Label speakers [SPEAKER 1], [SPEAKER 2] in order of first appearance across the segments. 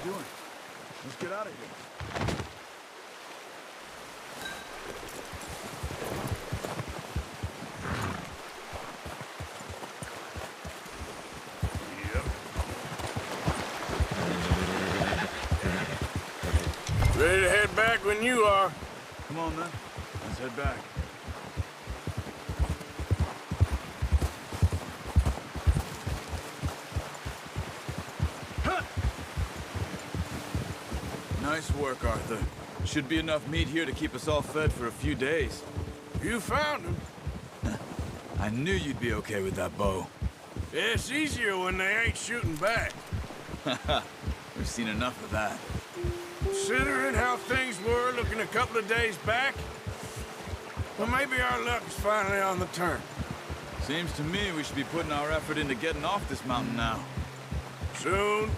[SPEAKER 1] doing? Let's get out of here.
[SPEAKER 2] Ready to head back when you are.
[SPEAKER 1] Come on, then. Let's head back. Nice work, Arthur. Should be enough meat here to keep us all fed for a few days.
[SPEAKER 2] You found him.
[SPEAKER 1] I knew you'd be okay with that bow.
[SPEAKER 2] It's easier when they ain't shooting back.
[SPEAKER 1] We've seen enough of that.
[SPEAKER 2] Considering how things were looking a couple of days back, well, maybe our luck's finally on the turn.
[SPEAKER 1] Seems to me we should be putting our effort into getting off this mountain now.
[SPEAKER 2] Soon.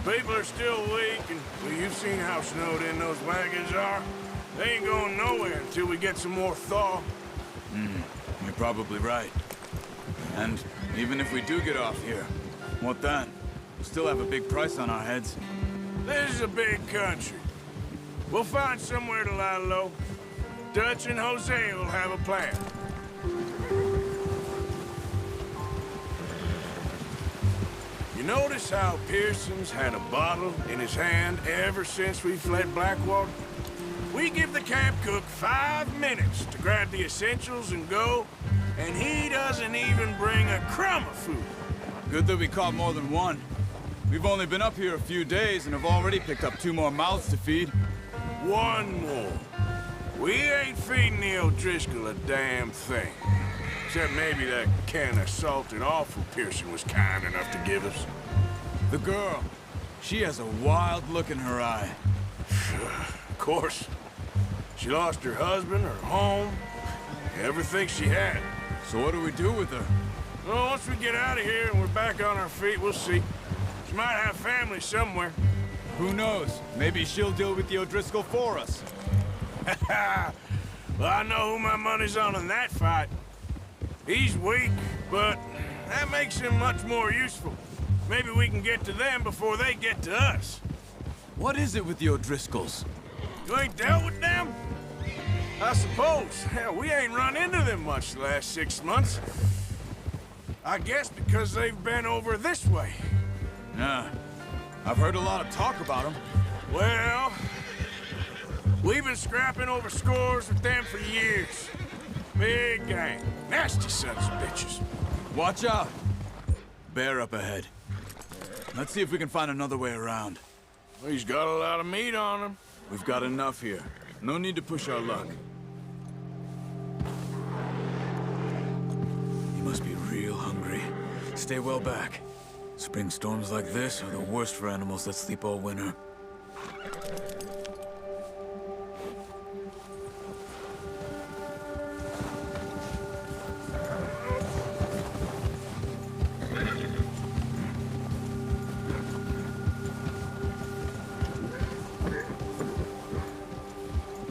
[SPEAKER 2] People are still weak, and well, you've seen how snowed in those wagons are. They ain't going nowhere until we get some more thaw.
[SPEAKER 1] You're probably right. And even if we do get off here, what then? We'll still have a big price on our heads.
[SPEAKER 2] This is a big country. We'll find somewhere to lie low. Dutch and Jose will have a plan. You notice how Pearson's had a bottle in his hand ever since we fled Blackwater? We give the camp cook 5 minutes to grab the essentials and go, and he doesn't even bring a crumb of food.
[SPEAKER 1] Good that we caught more than one. We've only been up here a few days and have already picked up 2 more mouths to feed.
[SPEAKER 2] 1 more. We ain't feeding the O'Driscoll a damn thing. Except maybe that can of salted offal Pearson was kind enough to give us.
[SPEAKER 1] The girl, she has a wild look in her eye.
[SPEAKER 2] Of course. She lost her husband, her home, everything she had.
[SPEAKER 1] So what do we do with her?
[SPEAKER 2] Well, once we get out of here and we're back on our feet, we'll see. She might have family somewhere.
[SPEAKER 1] Who knows? Maybe she'll deal with the O'Driscoll for us.
[SPEAKER 2] Well, I know who my money's on in that fight. He's weak, but that makes him much more useful. Maybe we can get to them before they get to us.
[SPEAKER 1] What is it with the O'Driscolls?
[SPEAKER 2] You ain't dealt with them? I suppose. Hell, we ain't run into them much the last 6 months. I guess because they've been over this way.
[SPEAKER 1] Nah. I've heard a lot of talk about them.
[SPEAKER 2] Well, we've been scrapping over scores with them for years. Big gang. Nasty sons of bitches.
[SPEAKER 1] Watch out! Bear up ahead. Let's see if we can find another way around.
[SPEAKER 2] Well, he's got a lot of meat on him.
[SPEAKER 1] We've got enough here. No need to push our luck. You must be real hungry. Stay well back. Spring storms like this are the worst for animals that sleep all winter.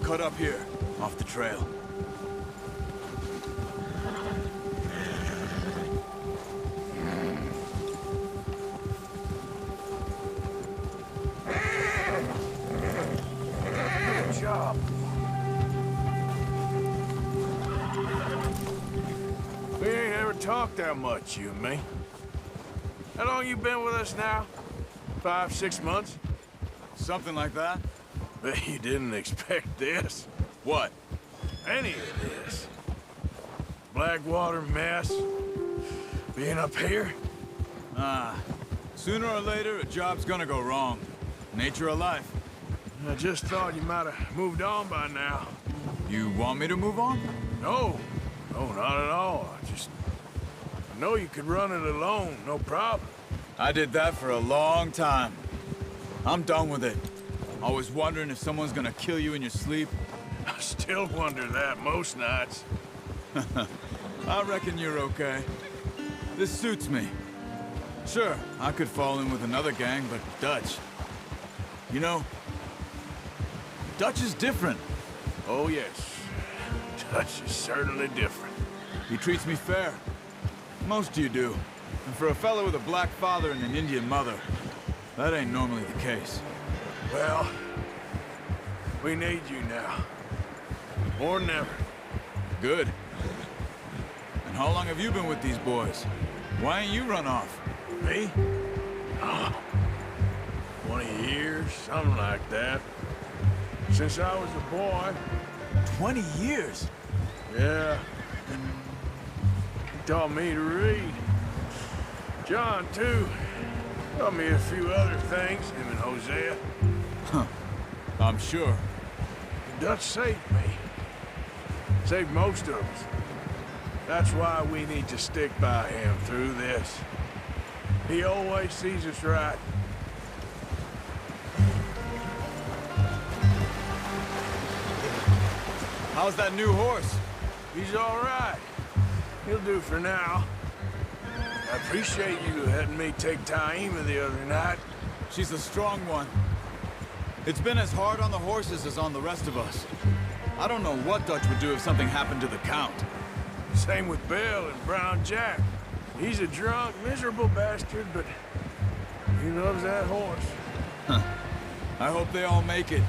[SPEAKER 1] Cut up here, off the trail.
[SPEAKER 2] Good job. We ain't ever talked that much, you and me. How long you been with us now? 5, 6 months?
[SPEAKER 1] Something like that?
[SPEAKER 2] Bet you didn't expect this.
[SPEAKER 1] What?
[SPEAKER 2] Any of this. Blackwater mess. Being up here.
[SPEAKER 1] Sooner or later, a job's gonna go wrong. Nature of life.
[SPEAKER 2] I just thought you might have moved on by now.
[SPEAKER 1] You want me to move on?
[SPEAKER 2] No. No, not at all. I know you could run it alone, no problem.
[SPEAKER 1] I did that for a long time. I'm done with it. Always wondering if someone's gonna kill you in your sleep.
[SPEAKER 2] I still wonder that most nights.
[SPEAKER 1] I reckon you're okay. This suits me. Sure, I could fall in with another gang, but Dutch... You know, Dutch is different.
[SPEAKER 2] Oh, yes. Dutch is certainly different.
[SPEAKER 1] He treats me fair. Most of you do. And for a fellow with a black father and an Indian mother, That ain't normally the case.
[SPEAKER 2] Well, we need you now. More than ever.
[SPEAKER 1] Good. And how long have you been with these boys? Why ain't you run off?
[SPEAKER 2] Me? Oh, 20 years, something like that. Since I was a boy.
[SPEAKER 1] 20 years?
[SPEAKER 2] Yeah. He taught me to read. John, too. Taught me a few other things, him and Hosea.
[SPEAKER 1] Huh. I'm sure.
[SPEAKER 2] The Dutch saved me. Saved most of us. That's why we need to stick by him through this. He always sees us right.
[SPEAKER 1] How's that new horse?
[SPEAKER 2] He's all right. He'll do for now. I appreciate you letting me take Taima the other night.
[SPEAKER 1] She's a strong one. It's been as hard on the horses as on the rest of us. I don't know what Dutch would do if something happened to the Count.
[SPEAKER 2] Same with Bill and Brown Jack. He's a drunk, miserable bastard, but he loves that horse.
[SPEAKER 1] Huh. I hope they all make it.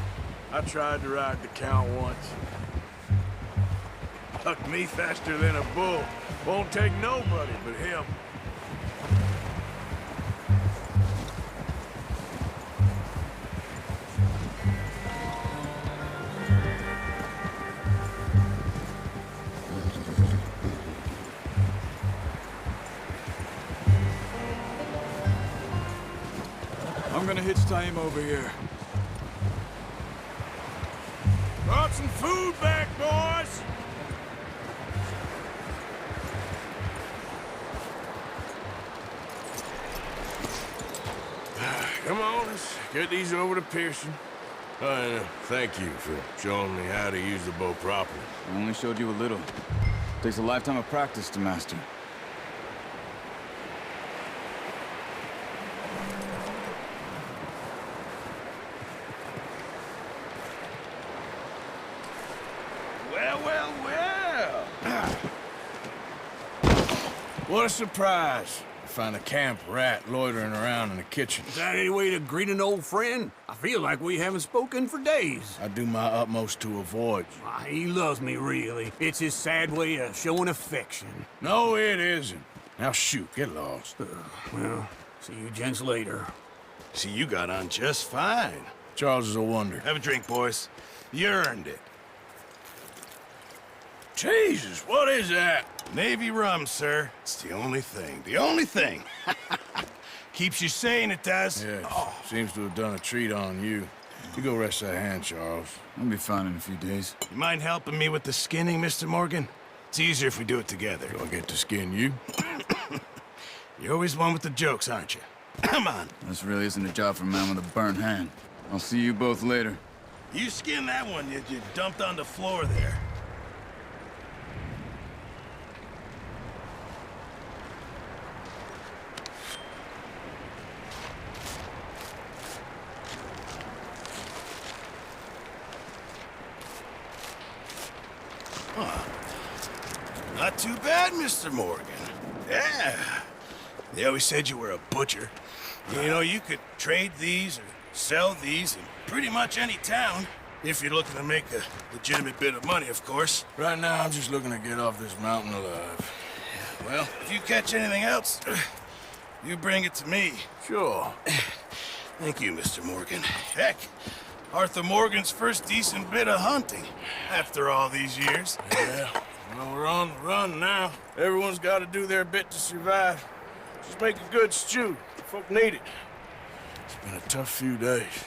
[SPEAKER 2] I tried to ride the Count once. Hucked me faster than a bull. Won't take nobody but him.
[SPEAKER 1] I'm gonna hitch Taima over here.
[SPEAKER 2] Brought some food back, boys! Come on, let's get these over to Pearson. Thank you for showing me how to use the bow properly.
[SPEAKER 1] I only showed you a little. Takes a lifetime of practice to master.
[SPEAKER 2] Well, well, well! What a surprise. Find a camp rat loitering around in the kitchen.
[SPEAKER 3] Is that any way to greet an old friend? I feel like we haven't spoken for days.
[SPEAKER 2] I do my utmost to avoid you.
[SPEAKER 3] Why, he loves me, really. It's his sad way of showing affection.
[SPEAKER 2] No, it isn't. Now shoot, get lost.
[SPEAKER 3] Well, see you gents later.
[SPEAKER 4] See, you got on just fine.
[SPEAKER 2] Charles is a wonder.
[SPEAKER 4] Have a drink, boys. You earned it.
[SPEAKER 2] Jesus, what is that?
[SPEAKER 4] Navy rum, sir. It's the only thing. The only thing. Keeps you sane, it does.
[SPEAKER 2] Yes, seems to have done a treat on you. You go rest that hand, Charles.
[SPEAKER 1] I'll be fine in a few days.
[SPEAKER 4] You mind helping me with the skinning, Mr. Morgan? It's easier if we do it together.
[SPEAKER 2] Do I get to skin you?
[SPEAKER 4] You're always one with the jokes, aren't you? Come on.
[SPEAKER 1] This really isn't a job for a man with a burnt hand. I'll see you both later.
[SPEAKER 4] You skin that one you dumped on the floor there. Not too bad, Mr. Morgan. Yeah. They always said you were a butcher. You know, you could trade these or sell these in pretty much any town. If you're looking to make a legitimate bit of money, of course.
[SPEAKER 2] Right now, I'm just looking to get off this mountain alive.
[SPEAKER 4] Well, if you catch anything else, you bring it to me.
[SPEAKER 2] Sure.
[SPEAKER 4] Thank you, Mr. Morgan. Heck, Arthur Morgan's first decent bit of hunting after all these years.
[SPEAKER 2] Yeah. Well, we're on the run now. Everyone's got to do their bit to survive. Just make a good stew. Folk need it. It's been a tough few days.